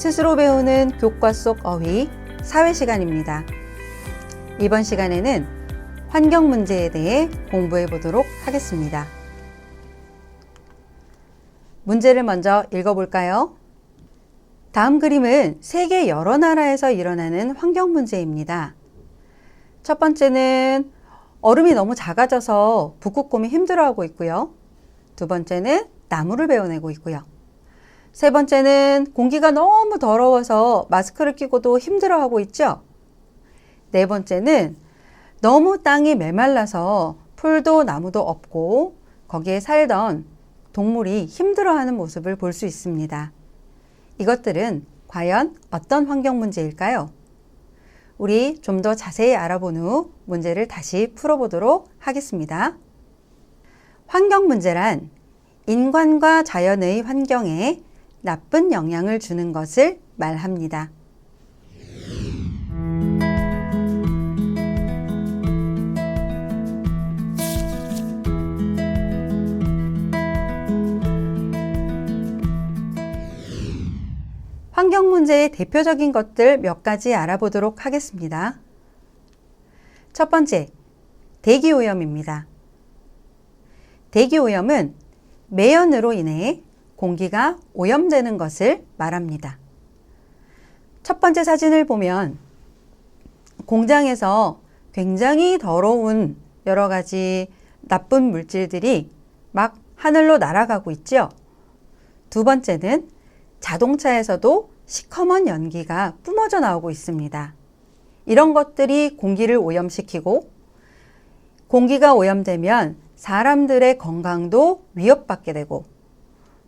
스스로 배우는 교과 속 어휘 사회 시간입니다. 이번 시간에는 환경 문제에 대해 공부해 보도록 하겠습니다. 문제를 먼저 읽어볼까요? 다음 그림은 세계 여러 나라에서 일어나는 환경 문제입니다. 첫 번째는 얼음이 너무 작아져서 북극곰이 힘들어하고 있고요. 두 번째는 나무를 베어내고 있고요. 세 번째는 공기가 너무 더러워서 마스크를 끼고도 힘들어하고 있죠. 네 번째는 너무 땅이 메말라서 풀도 나무도 없고 거기에 살던 동물이 힘들어하는 모습을 볼 수 있습니다. 이것들은 과연 어떤 환경 문제일까요? 우리 좀 더 자세히 알아본 후 문제를 다시 풀어보도록 하겠습니다. 환경 문제란 인간과 자연의 환경에 나쁜 영향을 주는 것을 말합니다. 환경 문제의 대표적인 것들 몇 가지 알아보도록 하겠습니다. 첫 번째, 대기오염입니다. 대기오염은 매연으로 인해 공기가 오염되는 것을 말합니다. 첫 번째 사진을 보면 공장에서 굉장히 더러운 여러 가지 나쁜 물질들이 막 하늘로 날아가고 있죠. 두 번째는 자동차에서도 시커먼 연기가 뿜어져 나오고 있습니다. 이런 것들이 공기를 오염시키고 공기가 오염되면 사람들의 건강도 위협받게 되고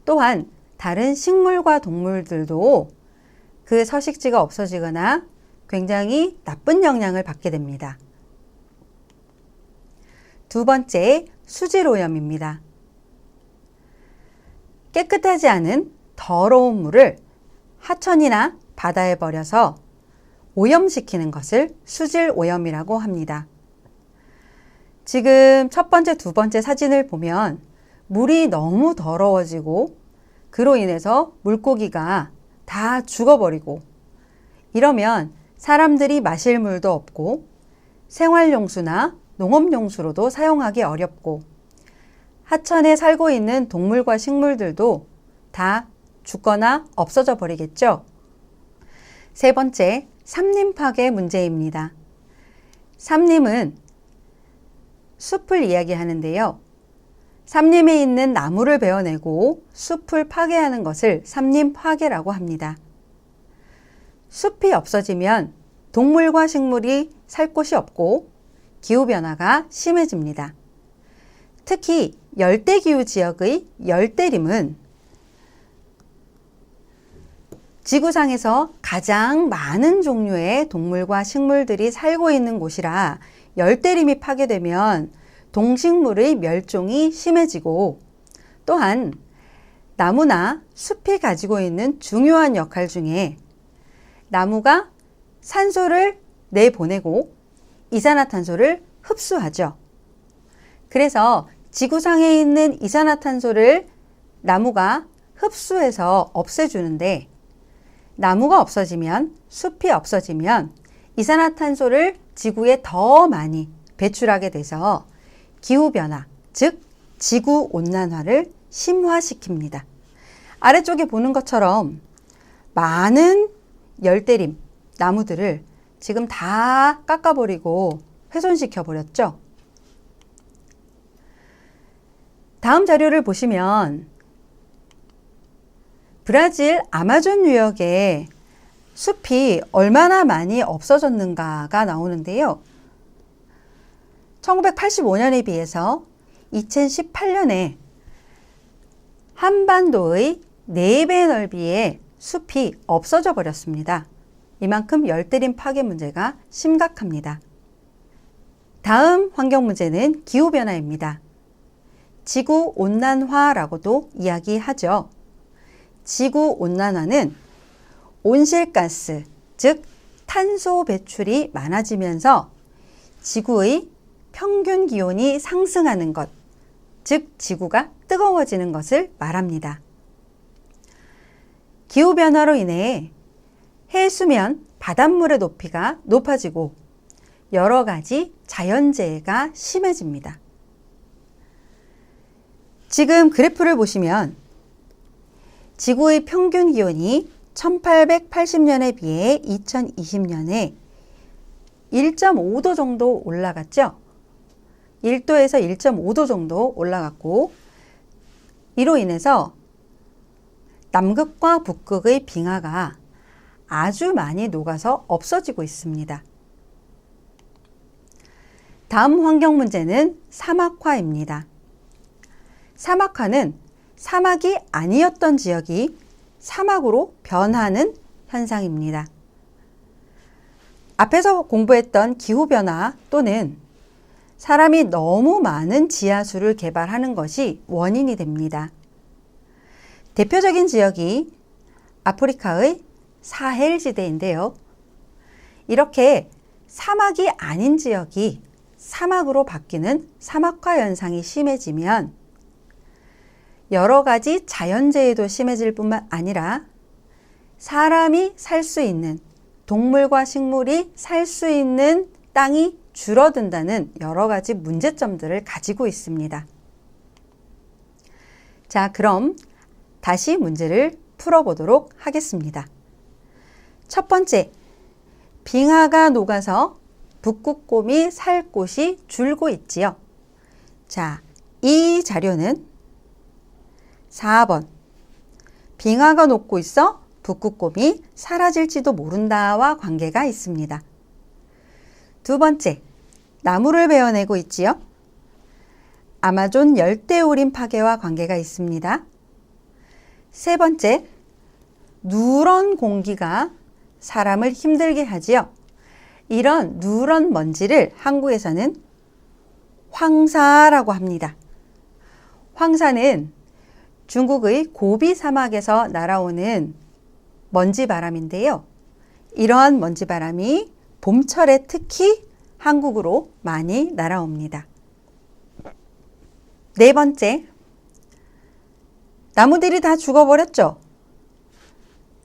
또한 다른 식물과 동물들도 그 서식지가 없어지거나 굉장히 나쁜 영향을 받게 됩니다. 두 번째, 수질 오염입니다. 깨끗하지 않은 더러운 물을 하천이나 바다에 버려서 오염시키는 것을 수질 오염이라고 합니다. 지금 첫 번째, 두 번째 사진을 보면 물이 너무 더러워지고 그로 인해서 물고기가 다 죽어버리고 이러면 사람들이 마실 물도 없고 생활용수나 농업용수로도 사용하기 어렵고 하천에 살고 있는 동물과 식물들도 다 죽거나 없어져 버리겠죠. 세 번째, 삼림 파괴 문제입니다. 삼림은 숲을 이야기하는데요. 삼림에 있는 나무를 베어내고 숲을 파괴하는 것을 삼림 파괴라고 합니다. 숲이 없어지면 동물과 식물이 살 곳이 없고 기후변화가 심해집니다. 특히 열대기후 지역의 열대림은 지구상에서 가장 많은 종류의 동물과 식물들이 살고 있는 곳이라 열대림이 파괴되면 동식물의 멸종이 심해지고 또한 나무나 숲이 가지고 있는 중요한 역할 중에 나무가 산소를 내보내고 이산화탄소를 흡수하죠. 그래서 지구상에 있는 이산화탄소를 나무가 흡수해서 없애주는데 나무가 없어지면 숲이 없어지면 이산화탄소를 지구에 더 많이 배출하게 돼서 기후변화, 즉 지구온난화를 심화시킵니다. 아래쪽에 보는 것처럼 많은 열대림, 나무들을 지금 다 깎아버리고 훼손시켜 버렸죠. 다음 자료를 보시면 브라질 아마존 유역에 숲이 얼마나 많이 없어졌는가가 나오는데요. 1985년에 비해서 2018년에 한반도의 4배 넓이의 숲이 없어져 버렸습니다. 이만큼 열대림 파괴 문제가 심각합니다. 다음 환경 문제는 기후변화입니다. 지구온난화라고도 이야기하죠. 지구온난화는 온실가스, 즉 탄소 배출이 많아지면서 지구의 평균 기온이 상승하는 것, 즉 지구가 뜨거워지는 것을 말합니다. 기후변화로 인해 해수면 바닷물의 높이가 높아지고 여러 가지 자연재해가 심해집니다. 지금 그래프를 보시면 지구의 평균 기온이 1880년에 비해 2020년에 1.5도 정도 올라갔죠. 1도에서 1.5도 정도 올라갔고, 이로 인해서 남극과 북극의 빙하가 아주 많이 녹아서 없어지고 있습니다. 다음 환경 문제는 사막화입니다. 사막화는 사막이 아니었던 지역이 사막으로 변하는 현상입니다. 앞에서 공부했던 기후변화 또는 사람이 너무 많은 지하수를 개발하는 것이 원인이 됩니다. 대표적인 지역이 아프리카의 사헬지대인데요. 이렇게 사막이 아닌 지역이 사막으로 바뀌는 사막화 현상이 심해지면 여러 가지 자연재해도 심해질 뿐만 아니라 사람이 살 수 있는, 동물과 식물이 살 수 있는 땅이 줄어든다는 여러 가지 문제점들을 가지고 있습니다. 자, 그럼 다시 문제를 풀어보도록 하겠습니다. 첫 번째, 빙하가 녹아서 북극곰이 살 곳이 줄고 있지요. 자, 이 자료는 4번, 빙하가 녹고 있어 북극곰이 사라질지도 모른다와 관계가 있습니다. 두 번째, 나무를 베어내고 있지요. 아마존 열대우림 파괴와 관계가 있습니다. 세 번째, 누런 공기가 사람을 힘들게 하지요. 이런 누런 먼지를 한국에서는 황사라고 합니다. 황사는 중국의 고비 사막에서 날아오는 먼지바람인데요. 이러한 먼지바람이 봄철에 특히 한국으로 많이 날아옵니다. 네 번째, 나무들이 다 죽어버렸죠.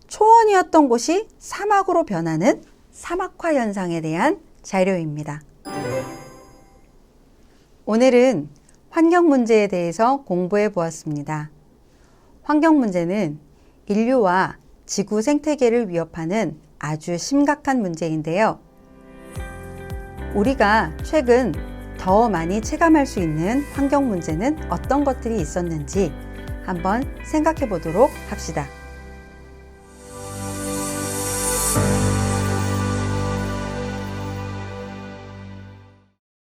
초원이었던 곳이 사막으로 변하는 사막화 현상에 대한 자료입니다. 오늘은 환경 문제에 대해서 공부해 보았습니다. 환경 문제는 인류와 지구 생태계를 위협하는 아주 심각한 문제인데요. 우리가 최근 더 많이 체감할 수 있는 환경 문제는 어떤 것들이 있었는지 한번 생각해 보도록 합시다.